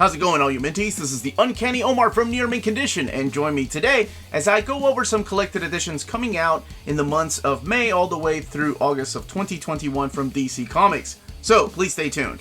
How's it going, all you minties? This is the Uncanny Omar from Near Mint Condition, and join me today as I go over some collected editions coming out in the months of May all the way through August of 2021 from DC Comics. So, please stay tuned.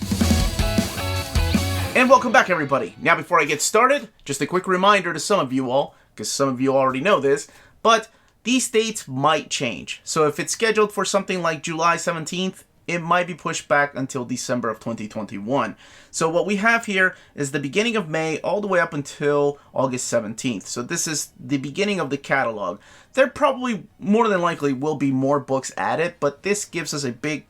And welcome back, everybody. Now, before I get started, just a quick reminder to some of you all, because some of you already know this, but these dates might change. So if it's scheduled for something like July 17th, it might be pushed back until December of 2021. So what we have here is the beginning of May all the way up until August 17th. So this is the beginning of the catalog. There probably, more than likely, will be more books added, but this gives us a big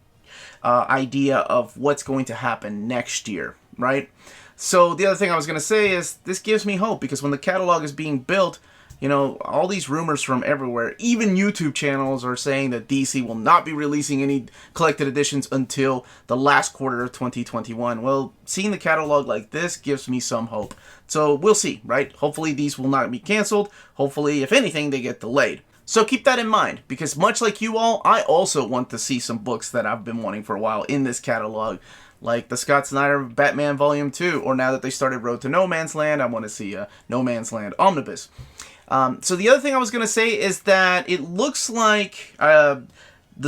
idea of what's going to happen next year, right? So the other thing I was going to say is this gives me hope, because when the catalog is being built, you know, all these rumors from everywhere, even YouTube channels are saying that DC will not be releasing any collected editions until the last quarter of 2021. Well, seeing the catalog like this gives me some hope. So we'll see, right? Hopefully these will not be canceled. Hopefully, if anything, they get delayed. So keep that in mind, because much like you all, I also want to see some books that I've been wanting for a while in this catalog, like the Scott Snyder Batman Volume 2, or now that they started Road to No Man's Land, I want to see a No Man's Land Omnibus. So the other thing I was going to say is that it looks like the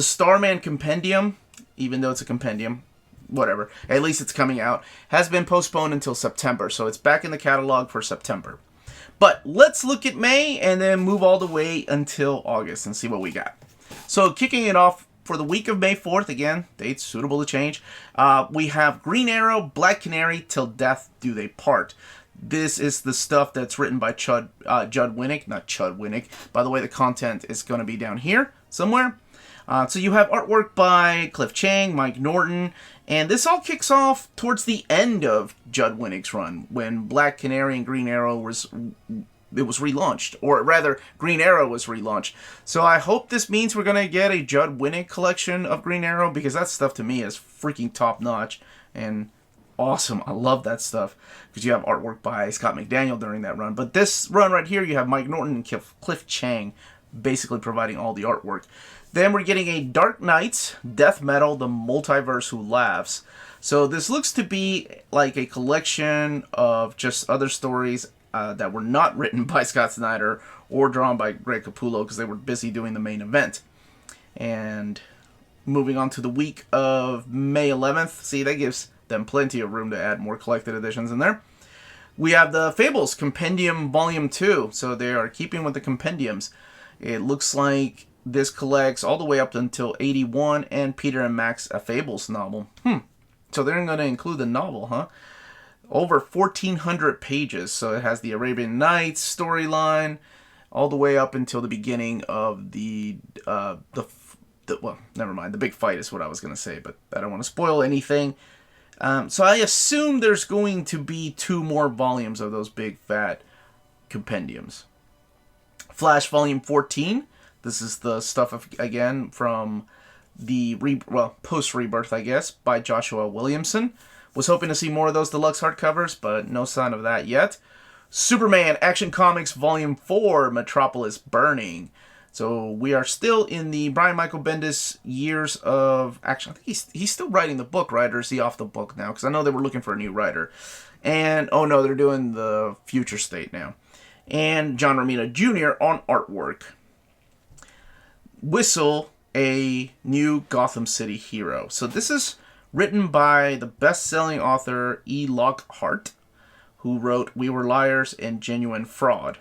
Starman Compendium, even though it's a compendium, whatever, at least it's coming out, has been postponed until September. So it's back in the catalog for September. But let's look at May and then move all the way until August and see what we got. So kicking it off for the week of May 4th, again, dates suitable to change, we have Green Arrow, Black Canary, Till Death Do They Part. This is the stuff that's written by Judd Winnick, not Chud Winnick. By the way, the content is going to be down here somewhere. So you have artwork by Cliff Chiang, Mike Norton, and this all kicks off towards the end of Judd Winnick's run, when Black Canary and Green Arrow was relaunched, or rather, Green Arrow was relaunched. So I hope this means we're going to get a Judd Winnick collection of Green Arrow, because that stuff to me is freaking top-notch and awesome. I love that stuff, because you have artwork by Scott McDaniel during that run. But this run right here, you have Mike Norton and Cliff Chiang basically providing all the artwork. Then we're getting a Dark Knights, Death Metal, The Multiverse Who Laughs. So this looks to be like a collection of just other stories that were not written by Scott Snyder or drawn by Greg Capullo, because they were busy doing the main event. And moving on to the week of May 11th, see, that gives them plenty of room to add more collected editions in there. We have the Fables Compendium Volume 2, so they are keeping with the compendiums. It looks like this collects all the way up until 81 and Peter and Max, a Fables novel. So they're going to include the novel, huh? Over 1,400 pages, so it has the Arabian Nights storyline all the way up until the beginning of the well, never mind, the big fight is what I was going to say, but I don't want to spoil anything. So I assume there's going to be 2 more volumes of those big fat compendiums. Flash Volume 14. This is the stuff again from the post-rebirth, I guess, by Joshua Williamson. Was hoping to see more of those deluxe hardcovers, but no sign of that yet. Superman Action Comics Volume 4, Metropolis Burning. So we are still in the Brian Michael Bendis years of action. I think he's still writing the book, right? Or is he off the book now? Because I know they were looking for a new writer. And, oh no, they're doing the Future State now. And John Romita Jr. on artwork. Whistle, a new Gotham City hero. So this is written by the best-selling author E. Lockhart, who wrote We Were Liars and Genuine Fraud.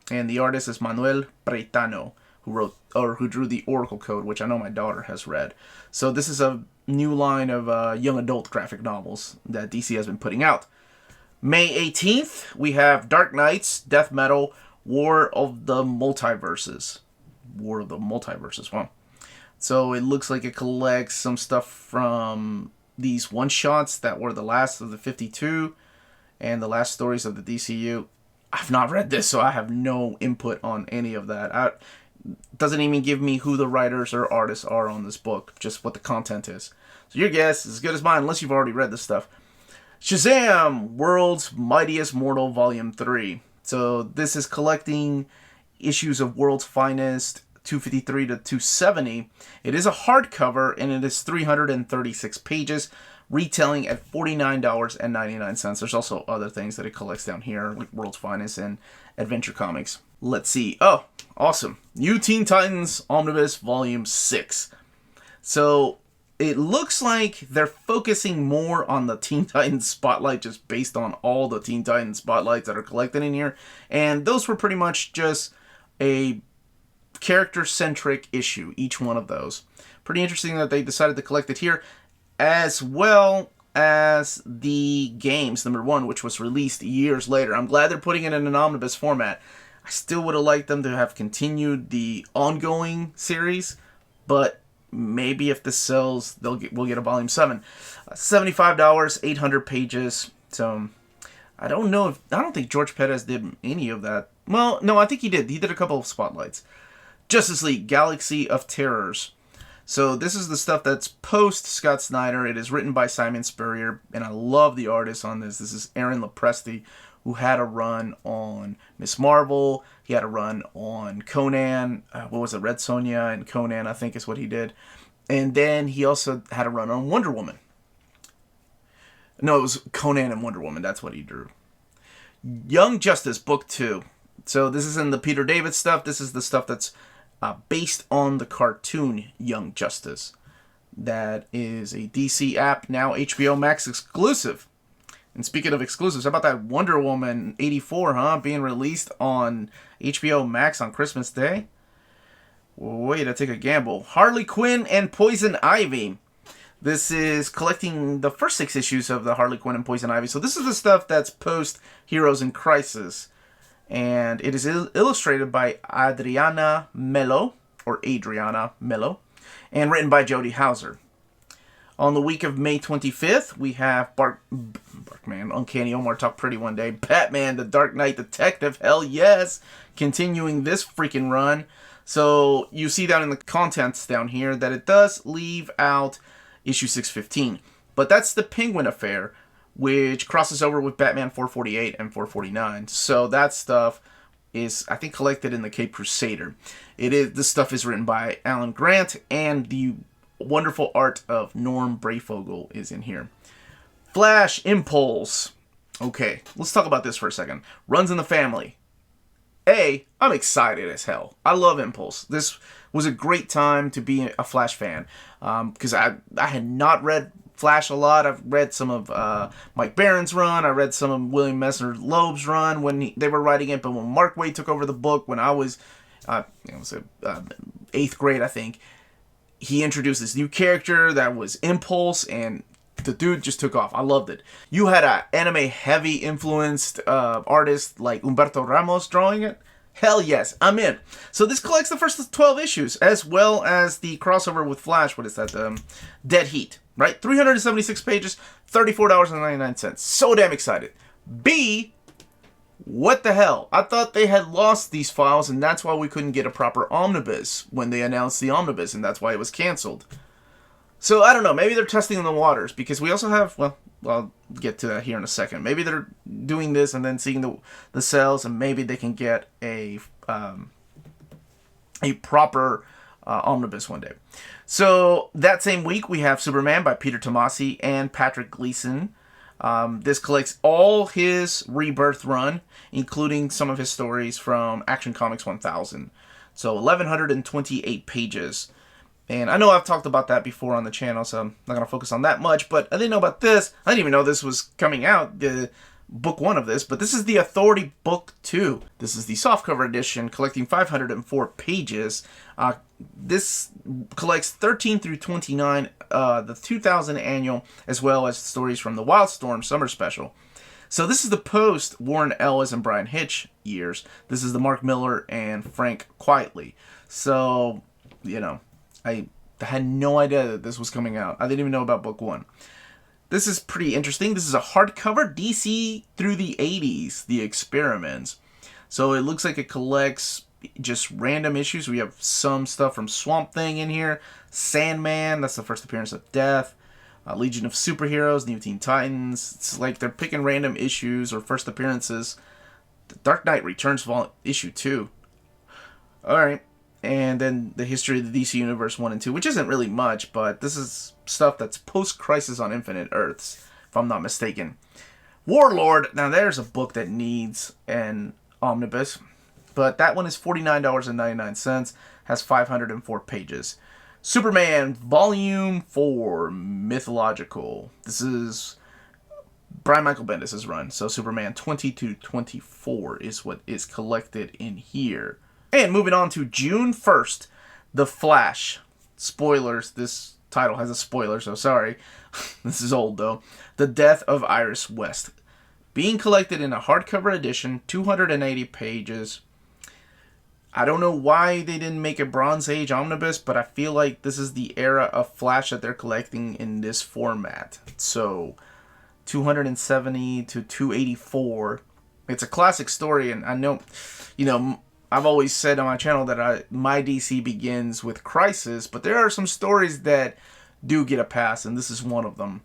And the artist is Manuel Breitano, who drew the Oracle Code, which I know my daughter has read. So this is a new line of young adult graphic novels that DC has been putting out. May 18th, we have Dark Knights, Death Metal, War of the Multiverses. War of the Multiverses, wow. So it looks like it collects some stuff from these one-shots that were the last of the 52 and the last stories of the DCU. I've not read this, so I have no input on any of that. Doesn't even give me who the writers or artists are on this book, just what the content is. So your guess is as good as mine, unless you've already read this stuff. Shazam! World's Mightiest Mortal Volume 3. So this is collecting issues of World's Finest 253 to 270. It is a hardcover, and it is 336 pages retailing at $49.99. There's also other things that it collects down here, like World's Finest and Adventure Comics. Let's see. Oh, awesome. New Teen Titans Omnibus Volume 6. So it looks like they're focusing more on the Teen Titans spotlight just based on all the Teen Titans spotlights that are collected in here. And those were pretty much just a character-centric issue, each one of those. Pretty interesting that they decided to collect it here, as well as the games, #1, which was released years later. I'm glad they're putting it in an omnibus format. I still would have liked them to have continued the ongoing series, but maybe if this sells, we'll get a volume 7. $75, 800 pages. So I don't think George Perez did any of that. Well, no, I think he did. He did a couple of spotlights. Justice League Galaxy of Terrors. So this is the stuff that's post Scott Snyder. It is written by Simon Spurrier, and I love the artist on this. This is Aaron Lopresti, who had a run on Miss Marvel. He had a run on Conan. Red Sonja and Conan, I think is what he did. And then he also had a run on Wonder Woman. No, it was Conan and Wonder Woman. That's what he drew. Young Justice, Book 2. So this isn't the Peter David stuff. This is the stuff that's based on the cartoon Young Justice. That is a DC app, now HBO Max exclusive. And speaking of exclusives, how about that Wonder Woman 84, being released on HBO Max on Christmas Day? Way to take a gamble. Harley Quinn and Poison Ivy. This is collecting the first 6 issues of the Harley Quinn and Poison Ivy. So this is the stuff that's post Heroes in Crisis. And it is illustrated by Adriana Mello, and written by Jody Hauser. On the week of May 25th, we have Barkman, Uncanny Omar Talk Pretty One Day, Batman, The Dark Knight Detective, hell yes, continuing this freaking run. So you see down in the contents down here that it does leave out issue 615. But that's the Penguin Affair, which crosses over with Batman 448 and 449. So that stuff is, I think, collected in the Cape Crusader. This stuff is written by Alan Grant, and the wonderful art of Norm Brayfogle is in here. Flash Impulse. Okay, let's talk about this for a second. Runs in the family. I'm excited as hell. I love Impulse. This was a great time to be a Flash fan, because I had not read Flash a lot. I've read some of Mike Barron's run. I read some of William Messner Loeb's run when they were writing it. But when Mark Waid took over the book, when I was, 8th grade, I think, he introduced this new character that was Impulse, and the dude just took off. I loved it. You had an anime-heavy influenced artist like Humberto Ramos drawing it. Hell yes, I'm in. So this collects the first 12 issues, as well as the crossover with Flash. What is that? Dead Heat, right? 376 pages, $34.99. So damn excited. B, what the hell? I thought they had lost these files, and that's why we couldn't get a proper omnibus when they announced the omnibus, and that's why it was canceled. So, I don't know. Maybe they're testing the waters, because we also have, well, I'll get to that here in a second. Maybe they're doing this and then seeing the sales, and maybe they can get a proper omnibus one day. So, that same week, we have Superman by Peter Tomasi and Patrick Gleason. This collects all his Rebirth run, including some of his stories from Action Comics 1000. So, 1,128 pages. And I know I've talked about that before on the channel, so I'm not going to focus on that much. But I didn't know about this. I didn't even know this was coming out, the book 1 of this. But this is the Authority Book 2. This is the softcover edition, collecting 504 pages. This collects 13 through 29, the 2000 annual, as well as stories from the Wildstorm Summer Special. So this is the post Warren Ellis and Brian Hitch years. This is the Mark Miller and Frank Quitely. So, I had no idea that this was coming out. I didn't even know about book 1. This is pretty interesting. This is a hardcover DC through the 80s, The Experiments. So it looks like it collects just random issues. We have some stuff from Swamp Thing in here. Sandman, that's the first appearance of Death. Legion of Superheroes, New Teen Titans. It's like they're picking random issues or first appearances. The Dark Knight Returns issue 2. Alright. And then the history of the DC Universe 1 and 2, which isn't really much, but this is stuff that's post-Crisis on Infinite Earths, if I'm not mistaken. Warlord, now there's a book that needs an omnibus, but that one is $49.99, has 504 pages. Superman, Volume 4, Mythological. This is Brian Michael Bendis' run, so Superman 20 to 24 is what is collected in here. And moving on to June 1st, The Flash. Spoilers, this title has a spoiler, so sorry. This is old, though. The Death of Iris West. Being collected in a hardcover edition, 280 pages. I don't know why they didn't make a Bronze Age Omnibus, but I feel like this is the era of Flash that they're collecting in this format. So, 270 to 284. It's a classic story, and I know, I've always said on my channel that my DC begins with Crisis, but there are some stories that do get a pass, and this is one of them.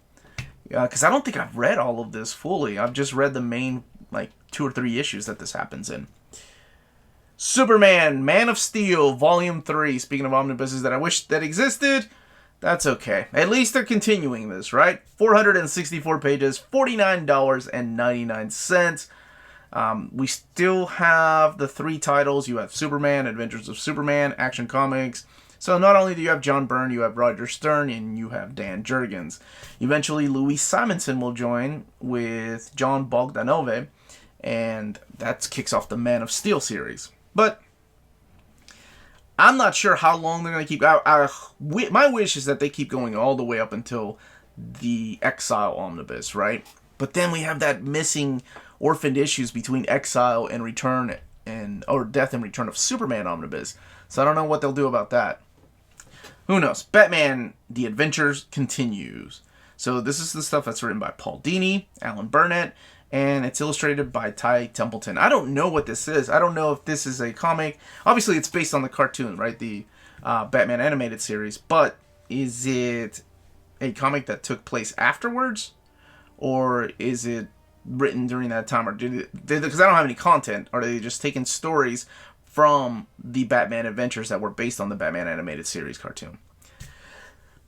Because I don't think I've read all of this fully. I've just read the main, 2 or 3 issues that this happens in. Superman, Man of Steel, Volume 3. Speaking of omnibuses that I wish that existed, that's okay. At least they're continuing this, right? 464 pages, $49.99. We still have the 3 titles. You have Superman, Adventures of Superman, Action Comics. So not only do you have John Byrne, you have Roger Stern, and you have Dan Jurgens. Eventually, Louise Simonson will join with John Bogdanove, and that kicks off the Man of Steel series. But I'm not sure how long they're going to keep. My wish is that they keep going all the way up until the Exile Omnibus, right? But then we have that missing orphaned issues between Exile and Return or Death and Return of Superman Omnibus. So I don't know what they'll do about that. Who knows? Batman, The Adventures continues. So this is the stuff that's written by Paul Dini, Alan Burnett, and it's illustrated by Ty Templeton. I don't know what this is. I don't know if this is a comic. Obviously, it's based on the cartoon, right? The Batman animated series. But is it a comic that took place afterwards? Or is it written during that time? Or because I don't have any content. Are they just taking stories from the Batman adventures that were based on the Batman animated series cartoon?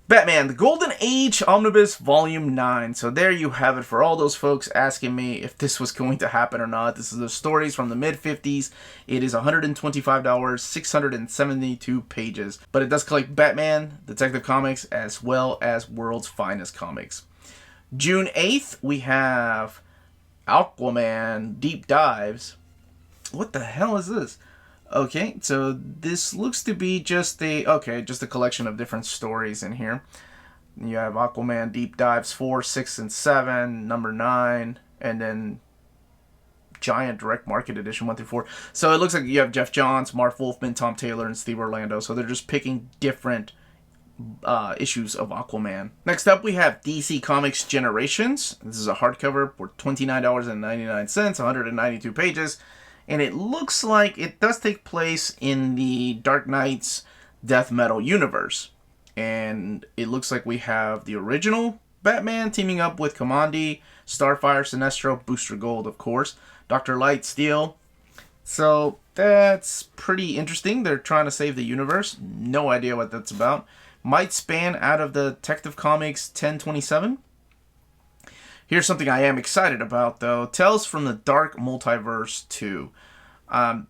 Batman, the Golden Age Omnibus, Volume 9. So there you have it for all those folks asking me if this was going to happen or not. This is the stories from the mid-50s. It is $125, 672 pages. But it does collect Batman, Detective Comics, as well as World's Finest Comics. June 8th, we have Aquaman Deep Dives. What the hell is this? Okay, so this looks to be just a collection of different stories in here. You have Aquaman Deep Dives 4, 6, and 7, number 9, and then Giant Direct Market Edition 1 through 4. So it looks like you have Jeff Johns, Mark Wolfman, Tom Taylor, and Steve Orlando. So they're just picking different issues of Aquaman. Next up, we have DC Comics Generations. This is a hardcover for $29.99, 192 pages. And it looks like it does take place in the Dark Knight's Death Metal universe. And it looks like we have the original Batman teaming up with Kamandi, Starfire, Sinestro, Booster Gold, of course, Dr. Light, Steel. So that's pretty interesting. They're trying to save the universe. No idea what that's about. Might span out of the Detective Comics 1027. Here's something I am excited about, though. Tales from the Dark Multiverse 2.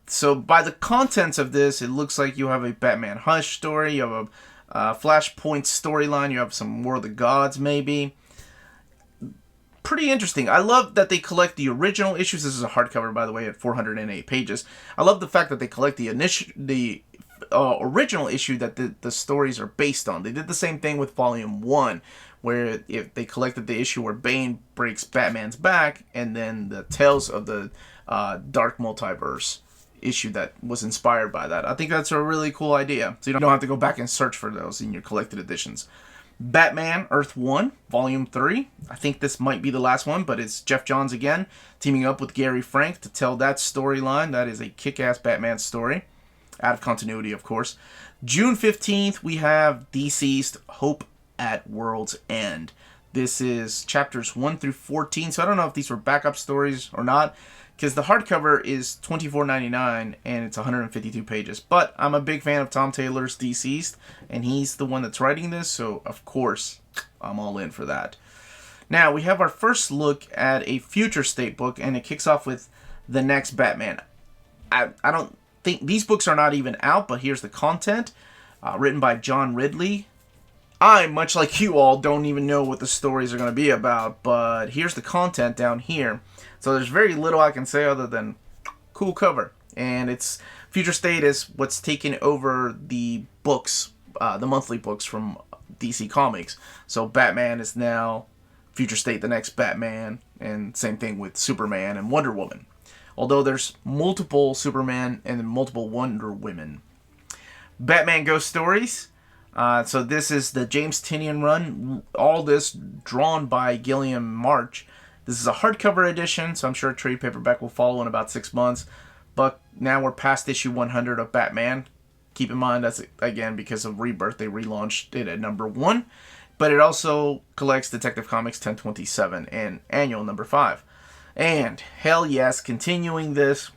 So by the contents of this, it looks like you have a Batman Hush story, you have a Flashpoint storyline, you have some War of the Gods, maybe. Pretty interesting. I love that they collect the original issues. This is a hardcover, by the way, at 408 pages. I love the fact that they collect the original issue that the stories are based on. They did the same thing with Volume 1, where if they collected the issue where Bane breaks Batman's back, and then the Tales of the Dark Multiverse issue that was inspired by that. I think that's a really cool idea. So you don't have to go back and search for those in your collected editions. Batman Earth 1, Volume 3. I think this might be the last one, but it's Jeff Johns again, teaming up with Gary Frank to tell that storyline. That is a kick-ass Batman story. Out of continuity, of course. June 15th, we have Deceased Hope at World's End. This is chapters 1 through 14, so I don't know if these were backup stories or not. because the hardcover is $24.99 and it's 152 pages. But I'm a big fan of Tom Taylor's Deceased, and he's the one that's writing this, so of course I'm all in for that. Now, we have our first look at a Future State book, and it kicks off with The Next Batman. I don't think these books are not even out, but here's the content. Written by John Ridley. I, much like you all, don't even know what the stories are going to be about, but here's the content down here. So there's very little I can say other than cool cover. And it's Future State is what's taken over the books, the monthly books from DC Comics. So Batman is now Future State, the next Batman, and same thing with Superman and Wonder Woman. Although there's multiple Superman and multiple Wonder Women. Batman Ghost Stories. So this is the James Tynion run. All this drawn by Gilliam March. This is a hardcover edition, so I'm sure a trade paperback will follow in about 6 months. But now we're past issue 100 of Batman. Keep in mind, that's again because of Rebirth, they relaunched it at number 1. But it also collects Detective Comics 1027 and Annual number 5. And hell yes, continuing this.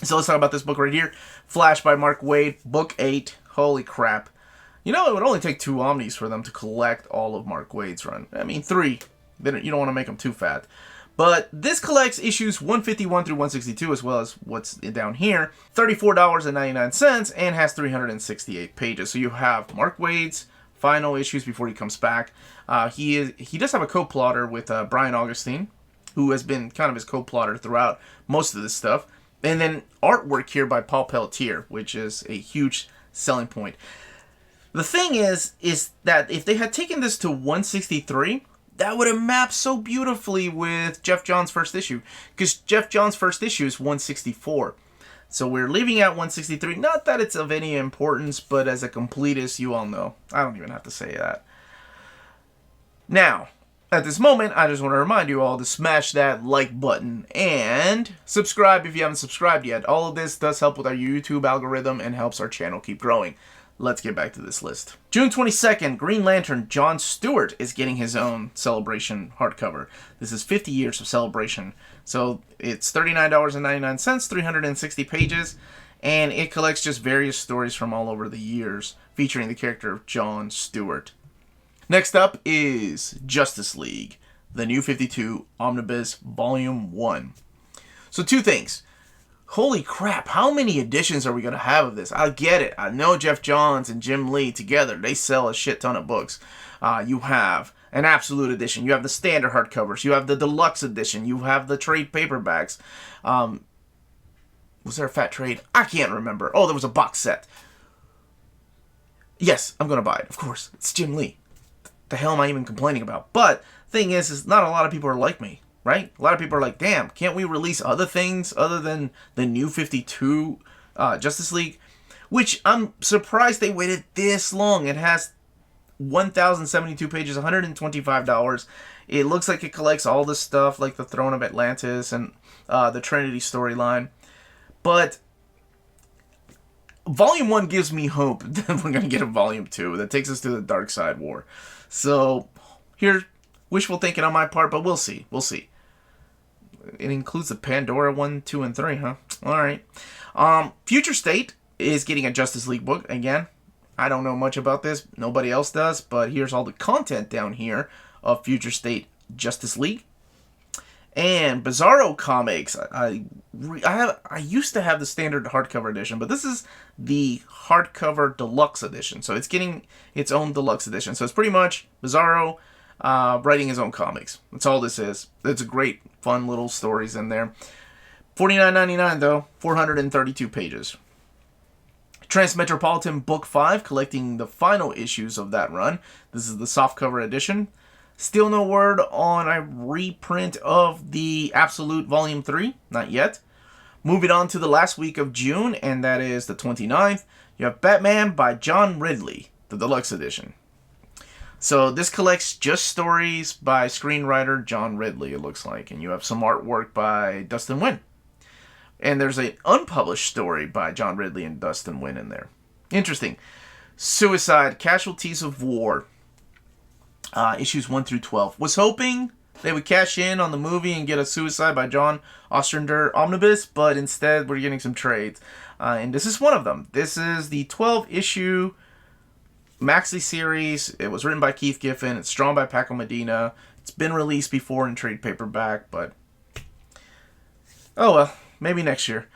So let's talk about this book right here. Flash by Mark Waid, book 8. Holy crap. You know, it would only take 2 Omnis for them to collect all of Mark Waid's run. I mean, 3. You don't want to make them too fat. But this collects issues 151 through 162, as well as what's down here. $34.99, and has 368 pages. So you have Mark Waid's final issues before he comes back. He does have a co-plotter with Brian Augustine, who has been kind of his co-plotter throughout most of this stuff. And then artwork here by Paul Pelletier, which is a huge selling point. The thing is that if they had taken this to 163, that would have mapped so beautifully with Jeff Johns' first issue. Because Jeff Johns' first issue is 164. So we're leaving out 163. Not that it's of any importance, but as a completist, you all know. I don't even have to say that. Now, at this moment, I just want to remind you all to smash that like button and subscribe if you haven't subscribed yet. All of this does help with our YouTube algorithm and helps our channel keep growing. Let's get back to this list. June 22nd, Green Lantern John Stewart is getting his own Celebration hardcover. This is 50 years of Celebration. So it's $39.99, 360 pages, and it collects just various stories from all over the years featuring the character of John Stewart. Next up is Justice League, the New 52 Omnibus Volume 1. So 2 things. Holy crap, how many editions are we going to have of this? I get it. I know Jeff Johns and Jim Lee together, they sell a shit ton of books. You have an Absolute Edition. You have the standard hardcovers. You have the Deluxe Edition. You have the trade paperbacks. Was there a fat trade? I can't remember. Oh, there was a box set. Yes, I'm going to buy it. Of course. It's Jim Lee. The hell am I even complaining about? But thing is not a lot of people are like me. Right? A lot of people are like, damn, can't we release other things other than the New 52 Justice League? Which I'm surprised they waited this long. It has 1,072 pages, $125. It looks like it collects all this stuff like the Throne of Atlantis and the Trinity storyline. But Volume 1 gives me hope that we're going to get a Volume 2 that takes us to the Dark Side War. So, here, wishful thinking on my part, but we'll see. We'll see. It includes the Pandora 1, 2, and 3, huh? Alright. Future State is getting a Justice League book. Again, I don't know much about this. Nobody else does. But here's all the content down here of Future State Justice League. And Bizarro Comics. I used to have the standard hardcover edition, but this is the hardcover deluxe edition. So it's getting its own deluxe edition. So it's pretty much Bizarro writing his own comics. That's all this is. It's a great, fun little stories in there. $49.99 though, 432 pages. Transmetropolitan Book 5, collecting the final issues of that run. This is the softcover edition. Still no word on a reprint of the Absolute Volume 3. Not yet. Moving on to the last week of June, and that is the 29th. You have Batman by John Ridley, the deluxe edition. So this collects just stories by screenwriter John Ridley, it looks like. And you have some artwork by Dustin Nguyen. And there's an unpublished story by John Ridley and Dustin Nguyen in there. Interesting. Suicide, Casualties of War. Issues 1 through 12. Was hoping they would cash in on the movie and get a Suicide by John Ostrander omnibus, but instead we're getting some trades. And this is one of them. This is the 12-issue maxi series. It was written by Keith Giffen. It's drawn by Paco Medina. It's been released before in trade paperback, but oh well, maybe next year.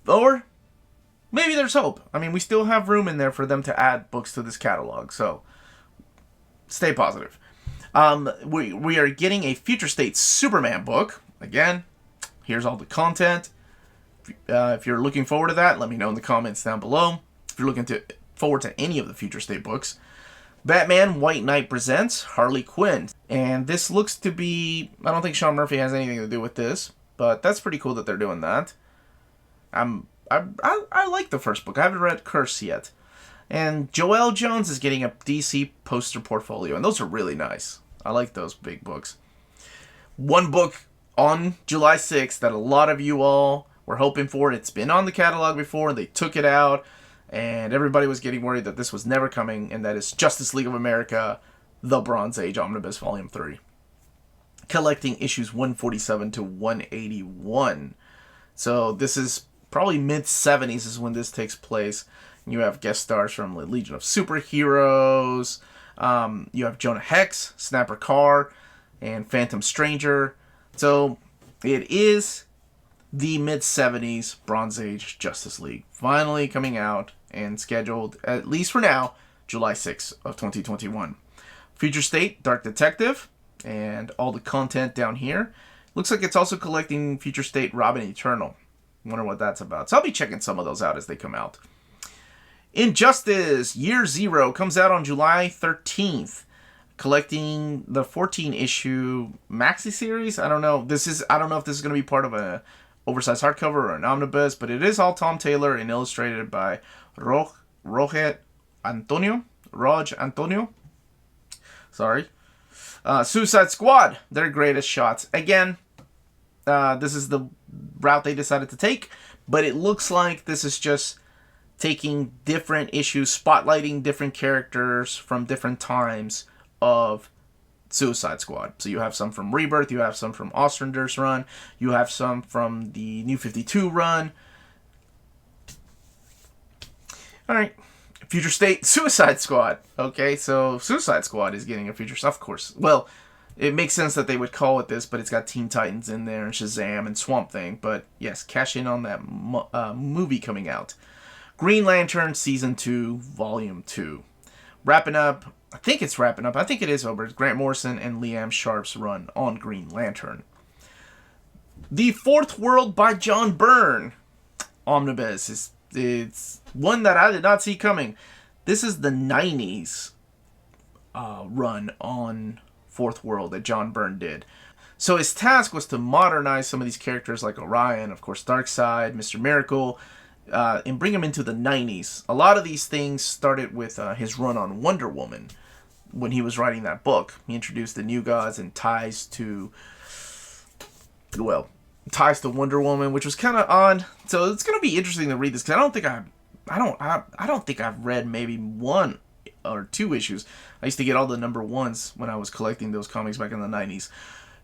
Or maybe there's hope. I mean, we still have room in there for them to add books to this catalog, so stay positive. We are getting a Future State Superman book. Again, here's all the content. If you're looking forward to that, let me know in the comments down below. If you're looking forward to any of the Future State books. Batman White Knight presents Harley Quinn. And this looks to be... I don't think Sean Murphy has anything to do with this, but that's pretty cool that they're doing that. I like the first book. I haven't read Curse yet. And Joelle Jones is getting a DC poster portfolio, and those are really nice. I like those big books. One book on July 6th that a lot of you all were hoping for. It's been on the catalog before, and they took it out, and everybody was getting worried that this was never coming, and that is Justice League of America, The Bronze Age Omnibus Volume 3. Collecting issues 147 to 181. So this is probably mid-70s is when this takes place. You have guest stars from the Legion of Superheroes. You have Jonah Hex, Snapper Carr, and Phantom Stranger. So it is the mid-70s Bronze Age Justice League. Finally coming out and scheduled, at least for now, July 6th of 2021. Future State Dark Detective and all the content down here. Looks like it's also collecting Future State Robin Eternal. Wonder what that's about. So I'll be checking some of those out as they come out. Injustice Year Zero comes out on July 13th. Collecting the 14-issue maxi series. I don't know if this is going to be part of a oversized hardcover or an omnibus, but it is all Tom Taylor and illustrated by Roj Antonio. Sorry. Suicide Squad, their greatest shots. Again, this is the route they decided to take, but it looks like this is just taking different issues, spotlighting different characters from different times of Suicide Squad. So you have some from Rebirth, you have some from Ostrander's run, you have some from the New 52 run. Alright, Future State Suicide Squad. Okay, so Suicide Squad is getting a future, of course. Well, it makes sense that they would call it this, but it's got Teen Titans in there, and Shazam, and Swamp Thing. But yes, cash in on that movie coming out. Green Lantern Season 2, Volume 2. Wrapping up, I think it's wrapping up. I think it is over. It's Grant Morrison and Liam Sharp's run on Green Lantern. The Fourth World by John Byrne Omnibus. It's one that I did not see coming. This is the 90s run on Fourth World that John Byrne did. So his task was to modernize some of these characters like Orion, of course Darkseid, Mr. Miracle, and bring them into the 90s. A lot of these things started with his run on Wonder Woman when he was writing that book. He introduced the New Gods and ties to Wonder Woman, which was kind of odd. So it's going to be interesting to read this because I don't think I've read maybe one or two issues. I used to get all the number ones when I was collecting those comics back in the 90s.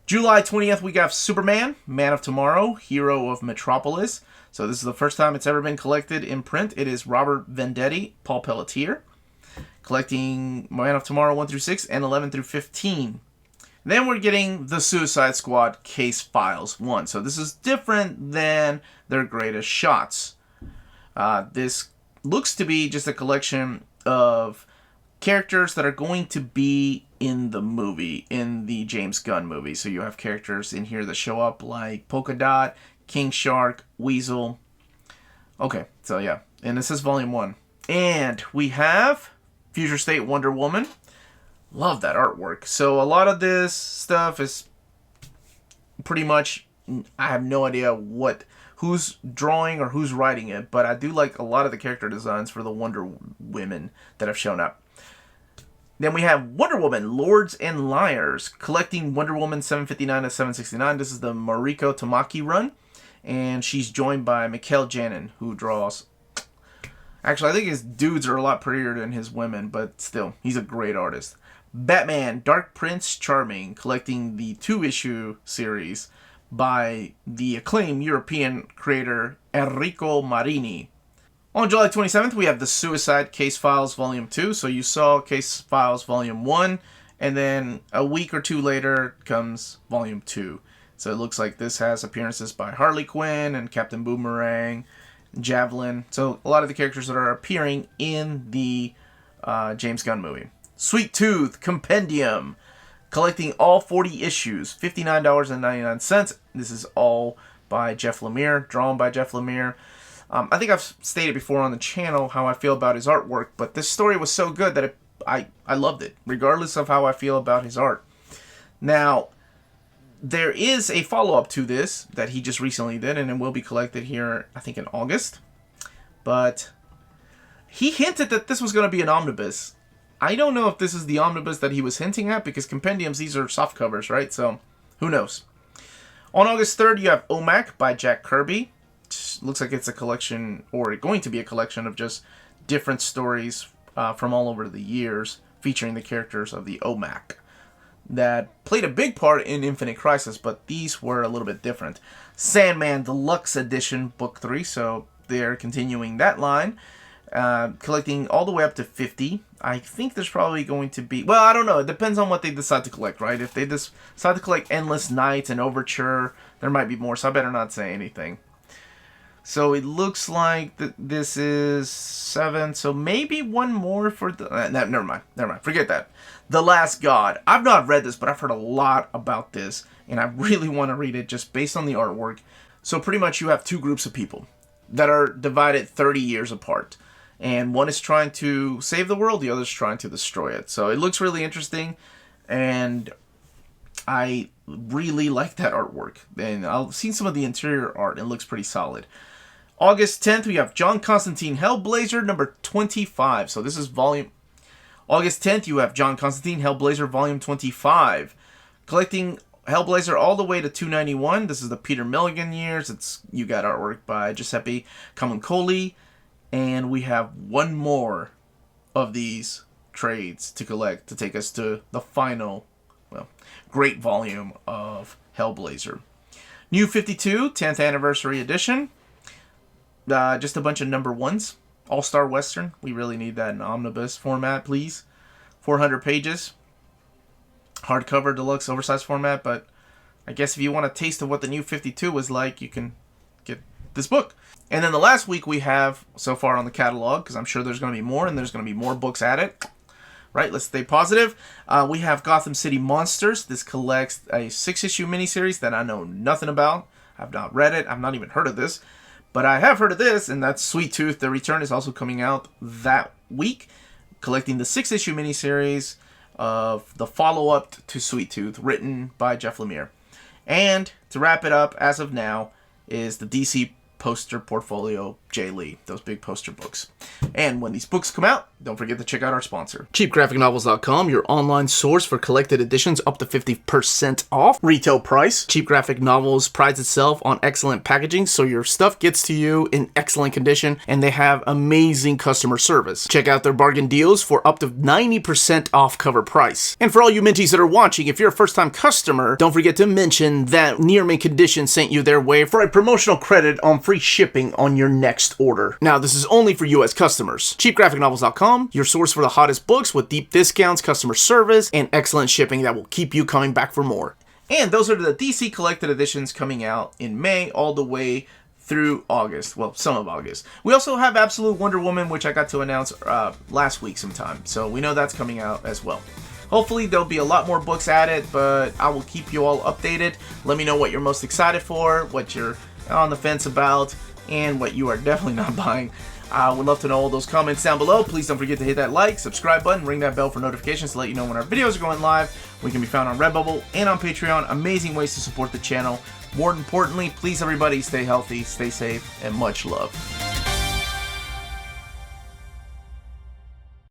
July 20th, we got Superman, Man of Tomorrow, Hero of Metropolis. So this is the first time it's ever been collected in print. It is Robert Venditti, Paul Pelletier, collecting Man of Tomorrow 1 through 6 and 11 through 15. Then we're getting the Suicide Squad Case Files 1. So this is different than their greatest shots. This looks to be just a collection of characters that are going to be in the movie, in the James Gunn movie. So you have characters in here that show up like Polka Dot, King Shark, Weasel. Okay, so yeah. And this is Volume 1. And we have Future State Wonder Woman. Love that artwork. So a lot of this stuff is pretty much, I have no idea who's drawing or who's writing it, but I do like a lot of the character designs for the Wonder Women that have shown up. Then we have Wonder Woman, Lords and Liars, collecting Wonder Woman 759 to 769. This is the Mariko Tamaki run, and she's joined by Mikhail Janin, who draws... Actually, I think his dudes are a lot prettier than his women, but still, he's a great artist. Batman Dark Prince Charming, collecting the 2-issue series by the acclaimed European creator Enrico Marini. On July 27th, we have the Suicide Case Files Volume 2. So you saw Case Files Volume 1, and then a week or two later comes Volume 2. So it looks like this has appearances by Harley Quinn and Captain Boomerang, Javelin. So a lot of the characters that are appearing in the James Gunn movie. Sweet Tooth Compendium, collecting all 40 issues, $59.99. This is all by Jeff Lemire, drawn by Jeff Lemire. I think I've stated before on the channel how I feel about his artwork, but this story was so good that I loved it, regardless of how I feel about his art. Now, there is a follow-up to this that he just recently did, and it will be collected here, I think, in August. But he hinted that this was going to be an omnibus. I don't know if this is the omnibus that he was hinting at, because compendiums, these are soft covers, right? So, who knows? On August 3rd, you have OMAC by Jack Kirby. Looks like it's a collection, or going to be a collection of just different stories from all over the years, featuring the characters of the OMAC that played a big part in Infinite Crisis, but these were a little bit different. Sandman Deluxe Edition, Book 3, so they're continuing that line. Collecting all the way up to 50. I think there's probably going to be... Well, I don't know. It depends on what they decide to collect, right? If they decide to collect Endless Nights and Overture, there might be more, so I better not say anything. So it looks like this is 7, so maybe one more for the... never mind. Forget that. The Last God. I've not read this, but I've heard a lot about this, and I really want to read it just based on the artwork. So pretty much you have two groups of people that are divided 30 years apart. And one is trying to save the world, the other is trying to destroy it. So it looks really interesting, and I really like that artwork. And I've seen some of the interior art, and it looks pretty solid. August 10th, we have John Constantine Hellblazer number 25. So this is volume... August 10th, you have John Constantine Hellblazer volume 25. Collecting Hellblazer all the way to 291. This is the Peter Milligan years. You got artwork by Giuseppe Camuncoli. And we have one more of these trades to collect to take us to the final, well, great volume of Hellblazer. New 52, 10th Anniversary Edition. Just a bunch of number ones. All-Star Western. We really need that in omnibus format, please. 400 pages. Hardcover, deluxe, oversized format. But I guess if you want a taste of what the New 52 was like, you can get this book. And then the last week we have so far on the catalog, because I'm sure there's going to be more, and there's going to be more books at it. Right, let's stay positive. We have Gotham City Monsters. This collects a 6-issue miniseries that I know nothing about. I've not read it. I've not even heard of this. But I have heard of this, and that's Sweet Tooth. The Return is also coming out that week, collecting the 6-issue miniseries of the follow-up to Sweet Tooth, written by Jeff Lemire. And to wrap it up, as of now, is the DC poster portfolio, Jay Lee, those big poster books. And when these books come out, don't forget to check out our sponsor, CheapGraphicNovels.com, your online source for collected editions up to 50% off retail price. Cheap Graphic Novels prides itself on excellent packaging, so your stuff gets to you in excellent condition, and they have amazing customer service. Check out their bargain deals for up to 90% off cover price. And for all you Minties that are watching, if you're a first-time customer, don't forget to mention that Near Mint Condition sent you their way for a promotional credit on free shipping on your next order. Now, this is only for U.S. customers. CheapGraphicNovels.com, your source for the hottest books with deep discounts, customer service, and excellent shipping that will keep you coming back for more. And those are the DC collected editions coming out in May all the way through August. Well, some of August. We also have Absolute Wonder Woman, which I got to announce last week sometime. So we know that's coming out as well. Hopefully there'll be a lot more books added, but I will keep you all updated. Let me know what you're most excited for, what you're on the fence about, and what you are definitely not buying. I would love to know all those comments down below. Please don't forget to hit that like, subscribe button, ring that bell for notifications to let you know when our videos are going live. We can be found on Redbubble and on Patreon. Amazing ways to support the channel. More importantly, please everybody stay healthy, stay safe, and much love.